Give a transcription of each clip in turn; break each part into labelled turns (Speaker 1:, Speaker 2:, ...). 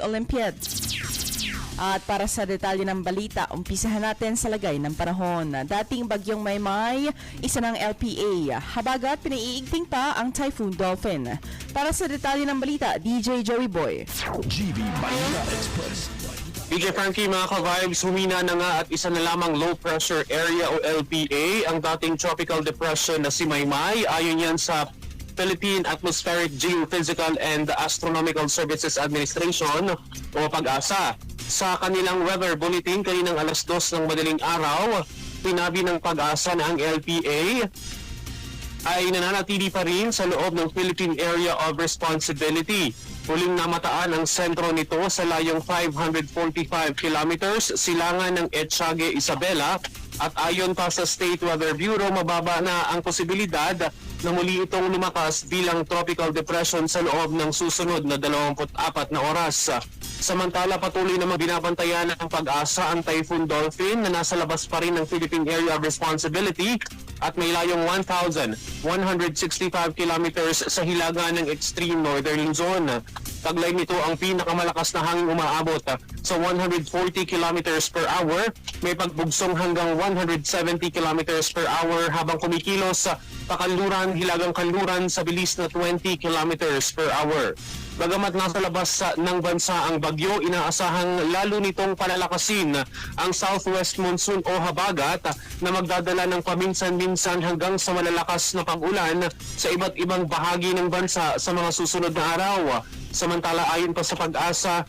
Speaker 1: Olympiad. At para sa detalye ng balita, umpisahan natin sa lagay ng panahon. Dating bagyong Maymay, isa ng LPA. Habagat pinaiigting pa ang Typhoon Dolphin. Para sa detalye ng balita, DJ Joey Boy.
Speaker 2: GB Balita Express.
Speaker 3: DJ Frankie, mga ka-vibes, humina na nga at isa na lamang low pressure area o LPA ang dating tropical depression na si Maymay. Ayon yan sa Philippine Atmospheric Geophysical and Astronomical Services Administration o PAGASA. Sa kanilang weather bulletin kaninang alas 2 ng madaling araw, pinabi ng PAGASA na ang LPA ay nananatili pa rin sa loob ng Philippine Area of Responsibility. Huling namataan ang sentro nito sa layong 545 kilometers silangan ng Etchage, Isabela, at ayon pa sa State Weather Bureau, mababa na ang posibilidad na muli itong lumakas bilang tropical depression sa loob ng susunod na 24 na oras. Samantala, patuloy na binabantayan ng PAGASA ang Typhoon Dolphin na nasa labas pa rin ng Philippine Area of Responsibility at may layong 1,165 kilometers sa hilaga ng extreme northern zone. Taglay nito ang pinakamalakas na hangin umaabot sa 140 kilometers per hour, may pagbugsong hanggang 170 kilometers per hour habang kumikilos sa hilagang kanluran sa bilis na 20 kilometers per hour. Bagamat nasa labas ng bansa ang bagyo, inaasahang lalo nitong palalakasin ang southwest monsoon o habagat na magdadala ng paminsan-minsan hanggang sa malalakas na pag-ulan sa iba't ibang bahagi ng bansa sa mga susunod na araw. Samantala, ayon pa sa PAGASA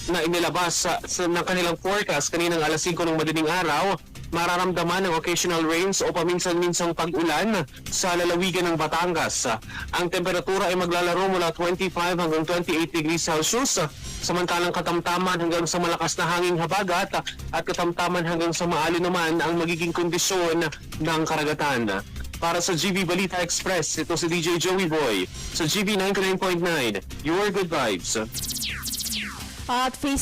Speaker 3: na inilabas ng kanilang forecast kaninang alas 5 ng madaling araw, mararamdaman ng occasional rains o paminsan-minsang pag-ulan sa lalawigan ng Batangas. Ang temperatura ay maglalaro mula 25 hanggang 28 degrees Celsius, samantalang katamtaman hanggang sa malakas na hanging habagat at katamtaman hanggang sa maalon naman ang magiging kondisyon ng karagatan. Para sa GB Balita Express, ito si DJ Joey Boy sa GB 99.9, Your Good Vibes.
Speaker 1: At face